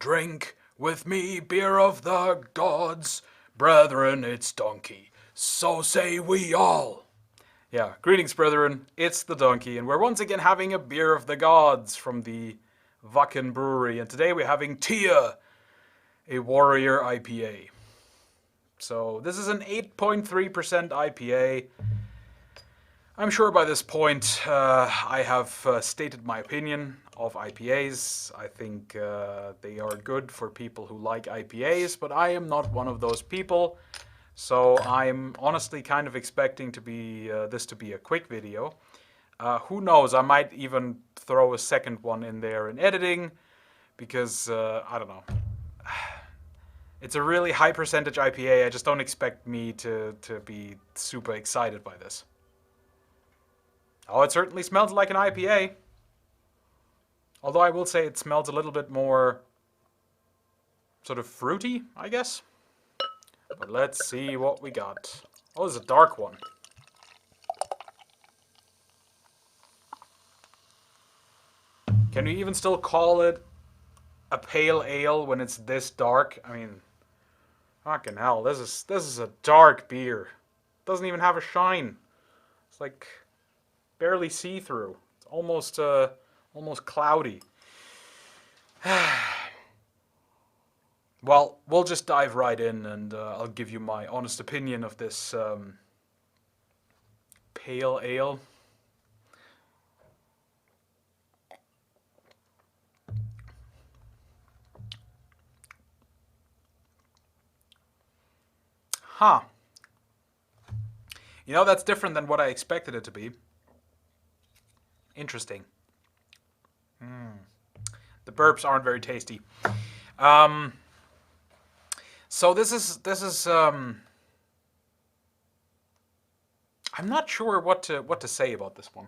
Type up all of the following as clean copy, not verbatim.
Drink with me beer of the gods, brethren, it's donkey, so say we all. Yeah, greetings, brethren, it's the donkey, and we're once again having a beer of the gods from the Wacken brewery, and today we're having Tia, a warrior IPA. So this is an 8.3% IPA. I'm sure by this point I have stated my opinion of IPAs. I think they are good for people who like IPAs, but I am not one of those people. So I'm honestly kind of expecting to be this to be a quick video. Who knows, I might even throw a second one in there in editing, because I don't know. It's a really high percentage IPA. I just don't expect me to be super excited by this. Oh, it certainly smells like an IPA. Although I will say it smells a little bit more sort of fruity, I guess. But let's see what we got. Oh, it's a dark one. Can we even still call it a pale ale when it's this dark? I mean, fucking hell, this is a dark beer. Doesn't even have a shine. It's like barely see-through. It's almost cloudy. Well, we'll just dive right in, and I'll give you my honest opinion of this pale ale. Huh. You know, that's different than what I expected it to be. Interesting. The burps aren't very tasty. So this is I'm not sure what to say about this one.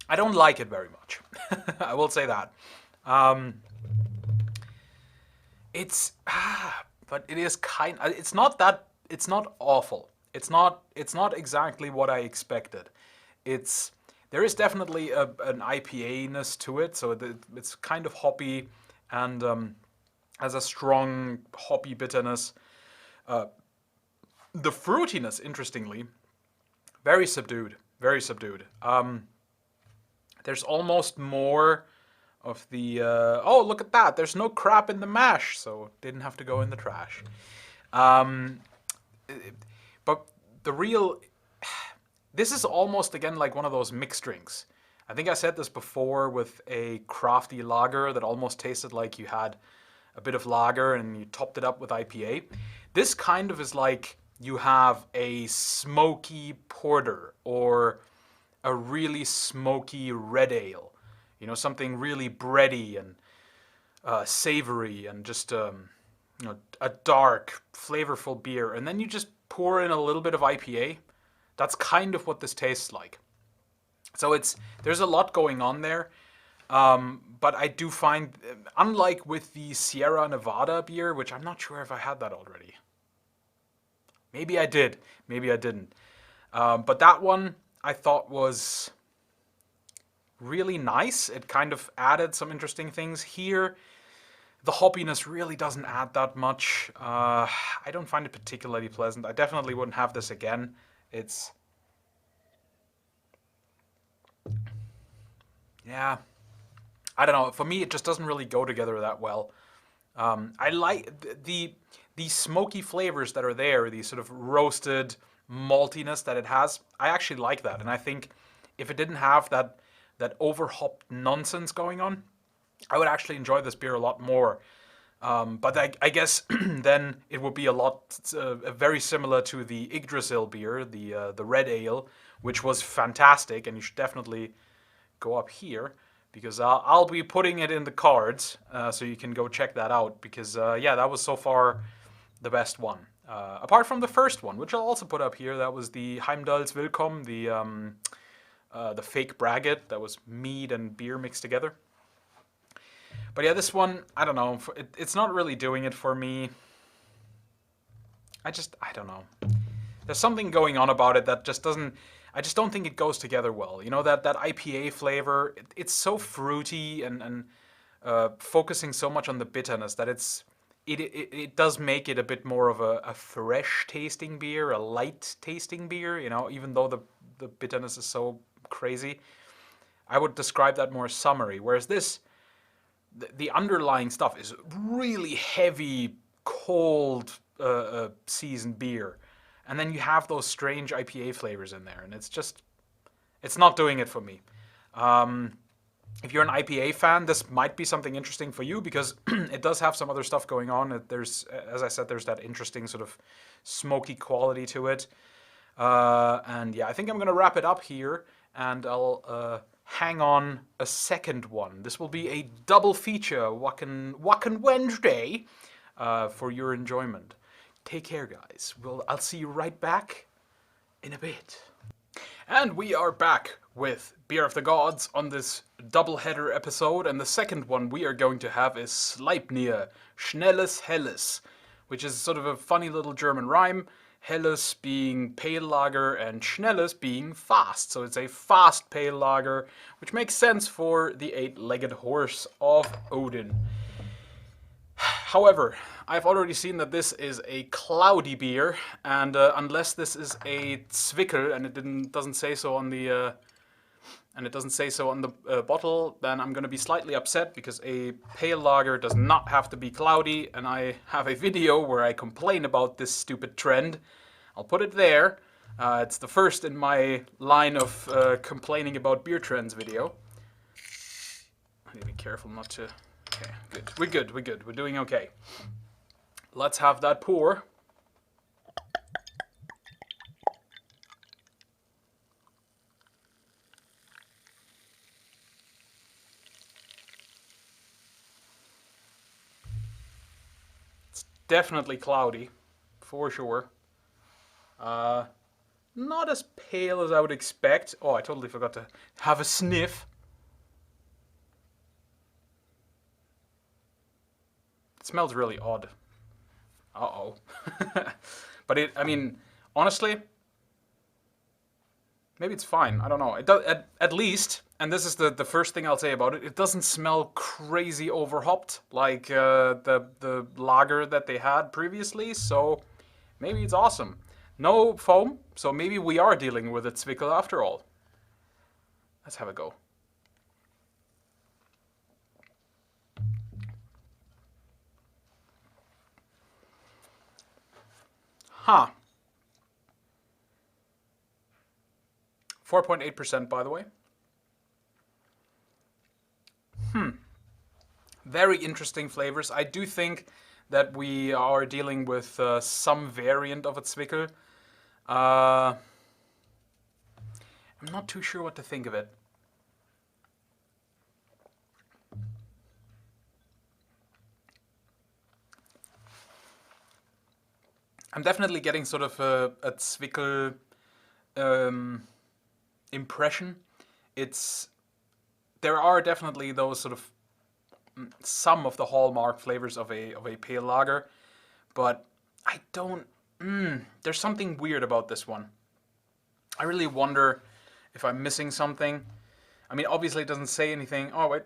I don't like it very much. I will say that. But it is it's not awful. It's not exactly what I expected. There is definitely an IPA-ness to it, so it's kind of hoppy and has a strong hoppy bitterness. The fruitiness, interestingly, very subdued, very subdued. There's almost more of the, oh, look at that, there's no crap in the mash, so didn't have to go in the trash. But the real, this is almost, again, like one of those mixed drinks. I think I said this before with a crafty lager that almost tasted like you had a bit of lager and you topped it up with IPA. This kind of is like you have a smoky porter or a really smoky red ale. You know, something really bready and savory and just you know, a dark, flavorful beer. And then you just pour in a little bit of IPA. That's kind of what this tastes like. So there's a lot going on there. But I do find, unlike with the Sierra Nevada beer, which I'm not sure if I had that already. Maybe I did, maybe I didn't. But that one I thought was really nice. It kind of added some interesting things. Here, the hoppiness really doesn't add that much. I don't find it particularly pleasant. I definitely wouldn't have this again. Yeah, I don't know. For me, it just doesn't really go together that well. I like the smoky flavors that are there, the sort of roasted maltiness that it has. I actually like that, and I think if it didn't have that overhopped nonsense going on, I would actually enjoy this beer a lot more. But I guess then it would be a lot very similar to the Yggdrasil beer, the red ale, which was fantastic, and you should definitely go up here because I'll be putting it in the cards so you can go check that out because yeah, that was so far the best one. Apart from the first one, which I'll also put up here, that was the Heimdall's Willkommen, the fake braggot that was mead and beer mixed together. But yeah, this one, I don't know, it's not really doing it for me. I don't know. There's something going on about it that just doesn't, I just don't think it goes together well. You know, that IPA flavor, it's so fruity and focusing so much on the bitterness that it does make it a bit more of a fresh tasting beer, a light tasting beer, you know, even though the bitterness is so crazy. I would describe that more summery, whereas this, the underlying stuff is really heavy, cold, seasoned beer. And then you have those strange IPA flavors in there, and it's not doing it for me. If you're an IPA fan, this might be something interesting for you because it does have some other stuff going on. There's, as I said, there's that interesting sort of smoky quality to it. And yeah, I think I'm going to wrap it up here, and I'll hang on a second one. This will be a double feature, Wacken Wednesday, for your enjoyment. Take care, guys. I'll see you right back in a bit. And we are back with Beer of the Gods on this double-header episode, and the second one we are going to have is Sleipnir, Schnelles Helles, which is sort of a funny little German rhyme, Helles being pale lager and Schnelles being fast, so it's a fast pale lager, which makes sense for the eight-legged horse of Odin. However, I've already seen that this is a cloudy beer, and unless this is a Zwickel and it doesn't say so on the bottle, then I'm going to be slightly upset because a pale lager does not have to be cloudy, and I have a video where I complain about this stupid trend. I'll put it there. It's the first in my line of complaining about beer trends video. I need to be careful not to... Okay, good. We're good. We're doing okay. Let's have that pour. It's definitely cloudy, for sure. Not as pale as I would expect. Oh, I totally forgot to have a sniff. It smells really odd. Uh-oh. But I mean, honestly, maybe it's fine. I don't know. It does, at least, and this is the first thing I'll say about it, it doesn't smell crazy overhopped like the lager that they had previously, so maybe it's awesome. No foam, so maybe we are dealing with a Zwickel after all. Let's have a go. Huh. 4.8% by the way. Very interesting flavors. I do think that we are dealing with some variant of a Zwickel. I'm not too sure what to think of it. I'm definitely getting sort of a Zwickel impression. There are definitely those sort of some of the hallmark flavors of a pale lager, but I don't. There's something weird about this one. I really wonder if I'm missing something. I mean, obviously it doesn't say anything. Oh wait.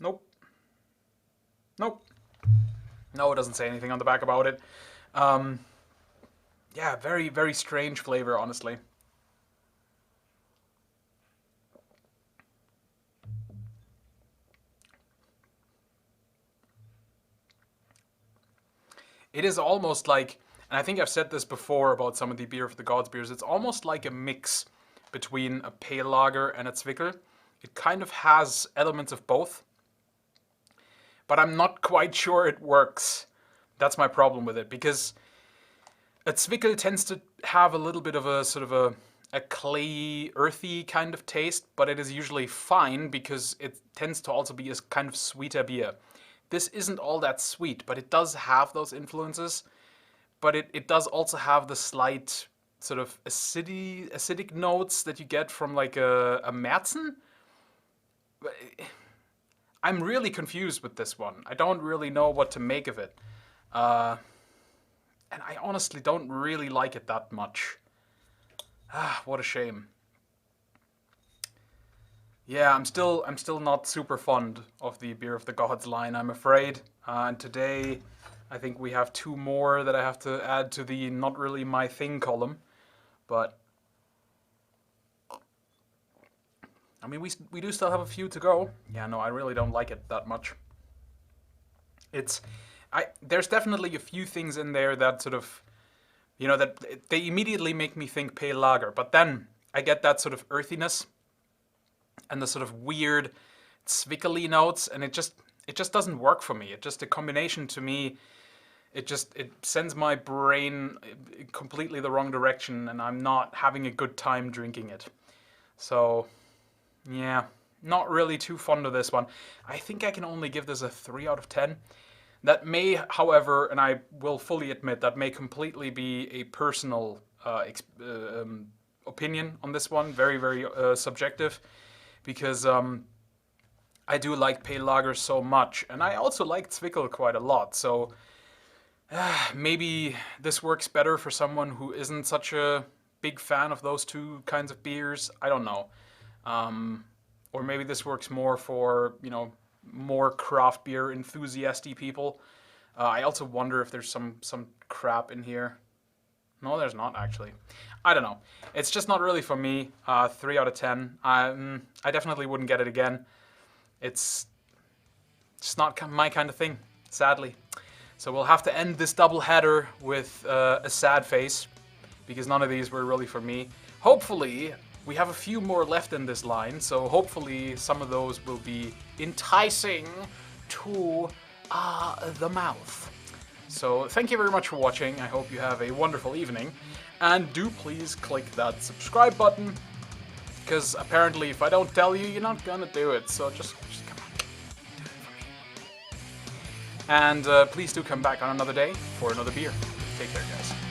Nope. No, it doesn't say anything on the back about it. Yeah, very, very strange flavor, honestly. It is almost like, and I think I've said this before about some of the Beer of the Gods beers, it's almost like a mix between a pale lager and a Zwickel. It kind of has elements of both, but I'm not quite sure it works. That's my problem with it, because a Zwickel tends to have a little bit of a sort of a clayey, earthy kind of taste, but it is usually fine because it tends to also be a kind of sweeter beer. This isn't all that sweet, but it does have those influences, but it does also have the slight sort of acidic notes that you get from like a Märzen. I'm really confused with this one. I don't really know what to make of it. and I honestly don't really like it that much. Ah, what a shame. Yeah, I'm still not super fond of the Beer of the Gods line, I'm afraid. And today, I think we have 2 more that I have to add to the not really my thing column. But I mean, we do still have a few to go. Yeah, no, I really don't like it that much. There's definitely a few things in there that sort of, that they immediately make me think pale lager. But then I get that sort of earthiness and the sort of weird zwickly notes, and it just doesn't work for me. The combination to me, it sends my brain completely the wrong direction, and I'm not having a good time drinking it. So, yeah, not really too fond of this one. I think I can only give this a 3 out of 10. That may, however, and I will fully admit, that may completely be a personal opinion on this one, very, very subjective, because I do like pale lagers so much, and I also like Zwickel quite a lot, so maybe this works better for someone who isn't such a big fan of those 2 kinds of beers. I don't know. Or maybe this works more for, more craft beer enthusiasty people. I also wonder if there's some crap in here. No, there's not, actually. I don't know. It's just not really for me. 3 out of 10. I definitely wouldn't get it again. It's just not my kind of thing, sadly. So we'll have to end this double header with a sad face, because none of these were really for me. Hopefully, we have a few more left in this line, so hopefully some of those will be enticing to the mouth. So thank you very much for watching. I hope you have a wonderful evening. And do please click that subscribe button, because apparently if I don't tell you, you're not gonna do it. So just come on, do it for me. And please do come back on another day for another beer. Take care, guys.